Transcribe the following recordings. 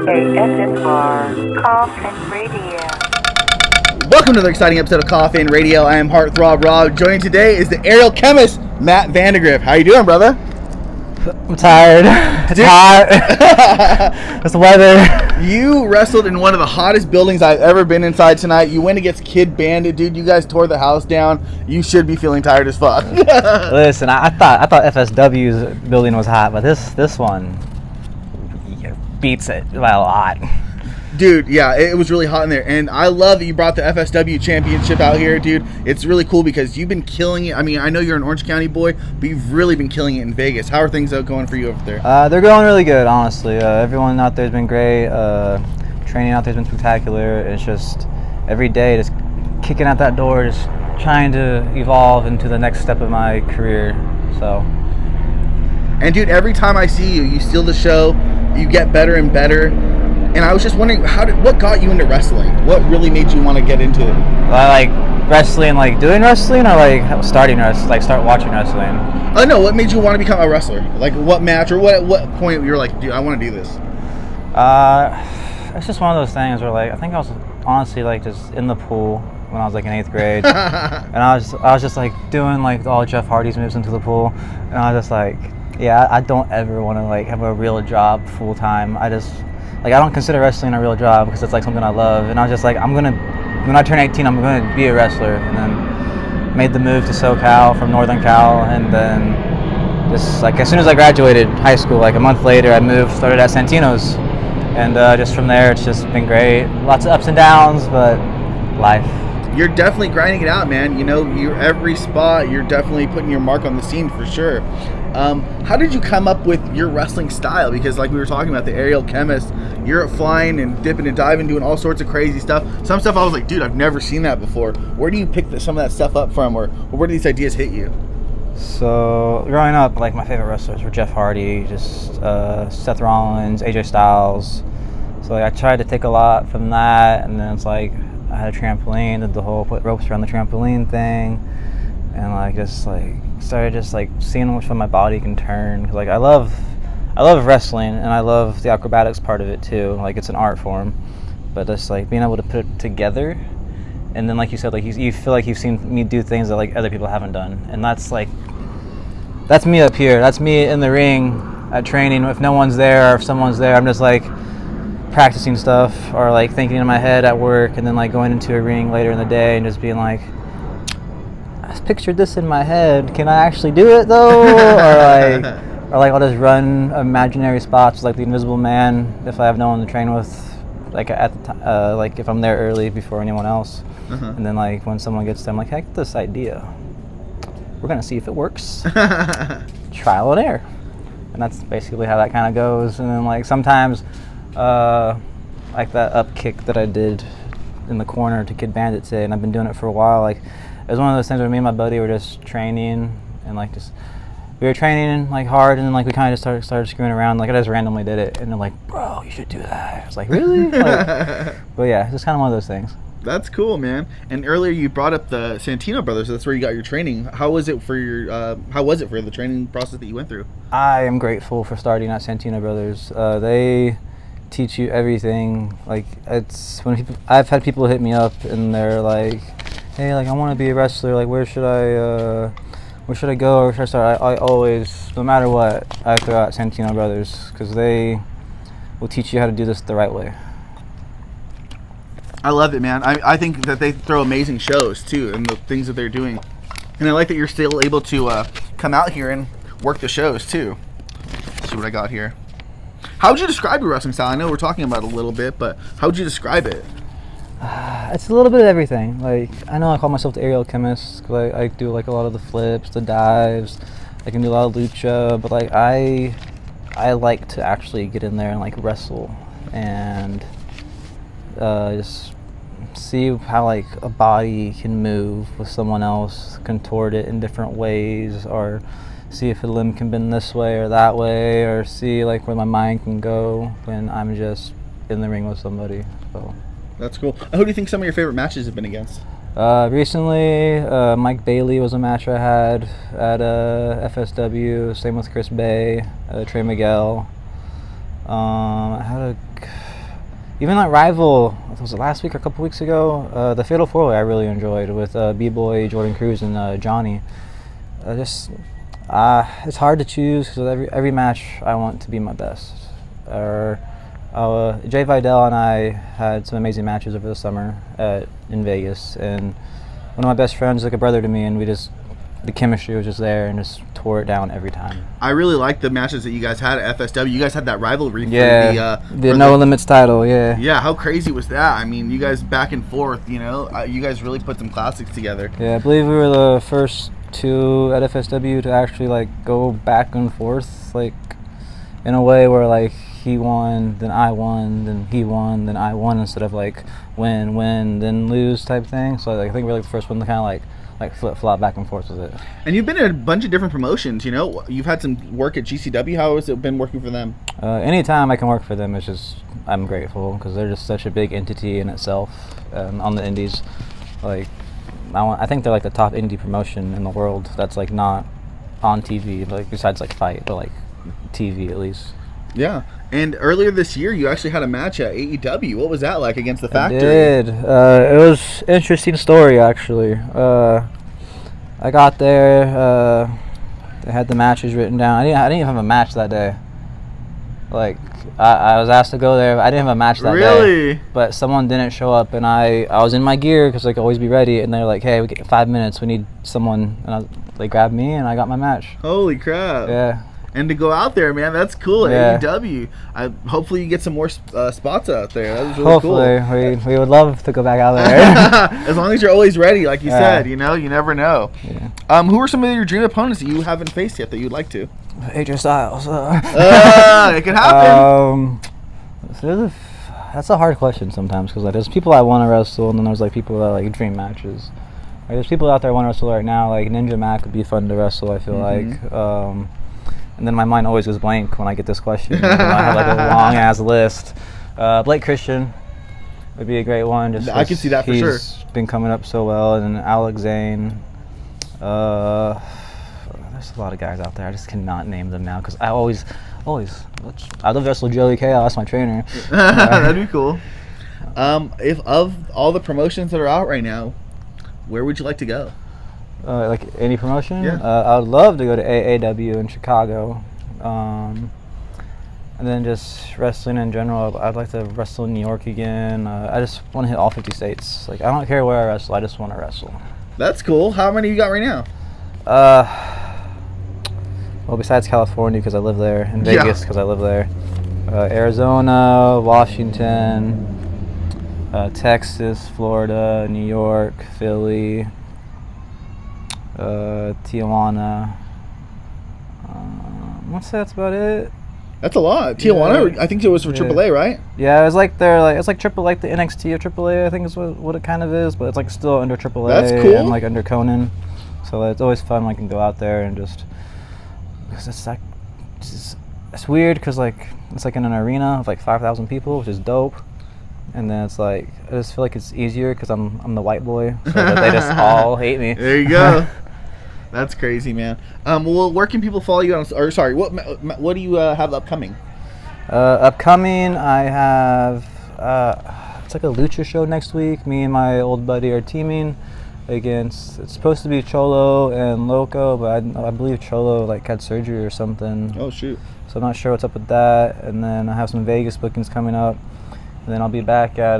ASMR Coffin Radio. Welcome to another exciting episode of Coffin Radio. I am Heartthrob Rob. Joining today is the aerial chemist, Matt Vandagriff. How you doing, brother? I'm tired. It's hot. It's the weather. You wrestled in one of the hottest buildings I've ever been inside tonight. You went against Kid Bandit, dude. You guys tore the house down. You should be feeling tired as fuck. Listen, I thought FSW's building was hot, but this one beats it by a lot. Dude, yeah, it was really hot in there. And I love that you brought the FSW championship out here, dude. It's really cool because you've been killing it. I mean, I know you're an Orange County boy, but you've really been killing it in Vegas. How are things going for you over there? They're going really good, honestly. Everyone out there has been great. Training out there has been spectacular. It's just every day just kicking out that door, just trying to evolve into the next step of my career. So. And dude, every time I see you, you steal the show. You get better and better. And I was just wondering, what got you into wrestling? What really made you want to get into it? Like wrestling, like doing wrestling, or like starting wrestling, like start watching wrestling? No, what made you want to become a wrestler? Like what match or what point you were like, dude, I want to do this? It's just one of those things where like I think I was honestly like just in the pool when I was like in 8th grade, and I was just like doing like all Jeff Hardy's moves into the pool, and I was just like, yeah, I don't ever want to like have a real job full time. I don't consider wrestling a real job because it's like something I love. And I was just like, when I turn 18, I'm gonna be a wrestler. And then made the move to SoCal from Northern Cal. And then just like as soon as I graduated high school, like a month later, I started at Santino's. And just from there, it's just been great. Lots of ups and downs, but life. You're definitely grinding it out, man. You know, you're every spot, you're definitely putting your mark on the scene for sure. How did you come up with your wrestling style? Because like we were talking about, the aerial chemist, you're flying and dipping and diving, doing all sorts of crazy stuff. Some stuff I was like, dude, I've never seen that before. Where do you pick some of that stuff up from, or where do these ideas hit you? So growing up, like my favorite wrestlers were Jeff Hardy, just Seth Rollins, AJ Styles. So like, I tried to take a lot from that, and then it's like I had a trampoline, did the whole put ropes around the trampoline thing, and like just like started just like seeing which way my body can turn. Cause like I love wrestling, and I love the acrobatics part of it too. Like it's an art form, but just like being able to put it together, and then like you said, like you feel like you've seen me do things that like other people haven't done, and that's me up here. That's me in the ring at training. If no one's there, or if someone's there, I'm just like practicing stuff, or like thinking in my head at work, and then like going into a ring later in the day and just being like, I pictured this in my head. Can I actually do it though? or like I'll just run imaginary spots like the Invisible Man if I have no one to train with, like at the time, like if I'm there early before anyone else. And then like when someone gets there, I'm like, hey, I got this idea. We're gonna see if it works. Trial and error, and that's basically how that kind of goes. And then like sometimes, like that up kick that I did in the corner to Kid Bandit today, and I've been doing it for a while. Like it was one of those things where me and my buddy were just training, and like we were training like hard, and then like we kind of just started screwing around. Like I just randomly did it, and they're like, bro, you should do that. I was like, really? But yeah, just kind of one of those things. That's cool, man. And earlier you brought up the Santino Brothers. So that's where you got your training. How was it for the training process that you went through? I am grateful for starting at Santino Brothers. They teach you everything. Like it's when I've had people hit me up and they're like, hey, like I want to be a wrestler. Like where should I go? Or should I start? I always, no matter what, I throw out Santino Brothers because they will teach you how to do this the right way. I love it, man. I think that they throw amazing shows too, and the things that they're doing. And I like that you're still able to come out here and work the shows too. Let's see what I got here. How would you describe your wrestling style? I know we're talking about it a little bit, but how would you describe it? It's a little bit of everything. Like I know I call myself the aerial chemist because I do like a lot of the flips, the dives. I can do a lot of lucha, but like I like to actually get in there and like wrestle and just see how like a body can move with someone else, contort it in different ways, or see if a limb can bend this way or that way, or see like where my mind can go when I'm just in the ring with somebody. So that's cool. Who do you think some of your favorite matches have been against? Recently, Mike Bailey was a match I had at FSW. Same with Chris Bay, Trey Miguel. I had even that Rival, was it last week or a couple weeks ago? The Fatal 4-Way I really enjoyed with B-Boy, Jordan Cruz, and Johnny. It's hard to choose because every match I want to be my best. Jay Vidal and I had some amazing matches over the summer in Vegas, and one of my best friends is like a brother to me, and the chemistry was just there and just tore it down every time. I really liked the matches that you guys had at FSW. You guys had that rivalry for the No Limits title, yeah. Yeah, how crazy was that? I mean, you guys back and forth, you guys really put some classics together. Yeah, I believe we were the first two at FSW to actually like go back and forth, like in a way where like he won, then I won, then he won, then I won, instead of like win, then lose type thing. So like, I think we're like the first one to kind of like flip-flop back and forth with it. And you've been in a bunch of different promotions, You've had some work at GCW. How has it been working for them? Anytime I can work for them, it's just, I'm grateful because they're just such a big entity in itself on the indies. Like, I think they're like the top indie promotion in the world that's like not on TV, like besides like Fight, but like TV at least. Yeah. And earlier this year, you actually had a match at AEW. What was that like against the Factory? I did. It was an interesting story, actually. I got there. They had the matches written down. I didn't even have a match that day. Like, I was asked to go there. I didn't have a match that day. Really? But someone didn't show up, and I was in my gear because like always be ready. And they're like, "Hey, we get 5 minutes. We need someone." And they grabbed me, and I got my match. Holy crap! Yeah. And to go out there, man, that's cool at AEW. Hopefully you get some more spots out there. That was really cool. Hopefully. We would love to go back out there. As long as you're always ready, like you said, you never know. Yeah. Who are some of your dream opponents that you haven't faced yet that you'd like to? AJ Styles. It could happen. That's a hard question sometimes because like, there's people I want to wrestle, and then there's like people that like dream matches. Like, there's people out there I want to wrestle right now. Like Ninja Mac would be fun to wrestle, I feel like. And then my mind always goes blank when I get this question. I have like a long ass list. Blake Christian would be a great one. Just I can see that for sure. He's been coming up so well, and Alex Zane. There's a lot of guys out there. I just cannot name them now because I always, I love to wrestle Joey Chaos, my trainer. That'd be cool. If of all the promotions that are out right now, where would you like to go? Like any promotion? Yeah. I would love to go to AEW in Chicago. And then just wrestling in general. I'd like to wrestle in New York again. I just want to hit all 50 states. Like, I don't care where I wrestle. I just want to wrestle. That's cool. How many you got right now? Well, besides California, because I live there, and Vegas, because I live there. Arizona, Washington, Texas, Florida, New York, Philly, Tijuana. I want to say that's about it. That's a lot. Tijuana, I think it was for AAA, right? Yeah, it was like it's like triple, like the NXT of AAA. I think is what it kind of is, but it's like still under AAA. That's cool. And like under Conan, so it's always fun. Like, can go out there and just, because it's like, it's weird because like it's like in an arena of like 5,000 people, which is dope. And then it's like, I just feel like it's easier because I'm the white boy, so that they just all hate me. There you go. That's crazy, man. Well, where can people follow you on? Or sorry, what do you have upcoming? Upcoming, I have it's like a lucha show next week. Me and my old buddy are teaming against. It's supposed to be Cholo and Loco, but I believe Cholo like had surgery or something. Oh shoot! So I'm not sure what's up with that. And then I have some Vegas bookings coming up. And then I'll be back at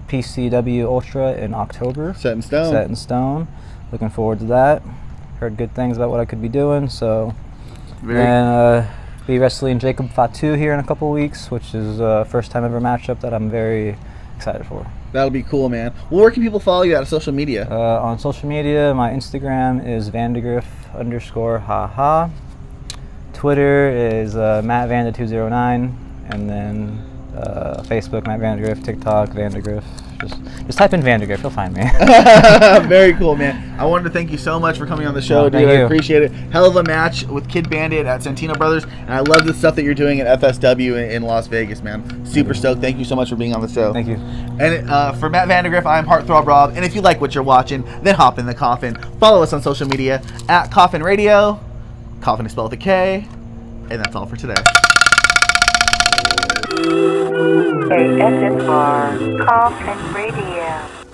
PCW Ultra in October. Set in stone. Set in stone. Looking forward to that. Heard good things about what I could be doing, so. Be wrestling Jacob Fatu here in a couple weeks, which is first time ever matchup that I'm very excited for. That'll be cool, man. Well, where can people follow you at social media? On social media, my Instagram is Vandagriff_haha. Twitter is Matt Vanda209, and then Facebook Matt Vandagriff, TikTok Vandagriff. Just type in Vandagriff, you'll find me. Very cool, man. I wanted to thank you so much for coming on the show, dude. I appreciate it. Hell of a match with Kid Bandit at Santino Brothers, and I love the stuff that you're doing at FSW in Las Vegas, man. Super stoked. Thank you so much for being on the show. Thank you. And for Matt Vandagriff, I'm Heartthrob Rob, and if you like what you're watching, then hop in the coffin. Follow us on social media at Coffin Radio. Coffin is spelled with a K, and that's all for today. FSW Talk and Radio.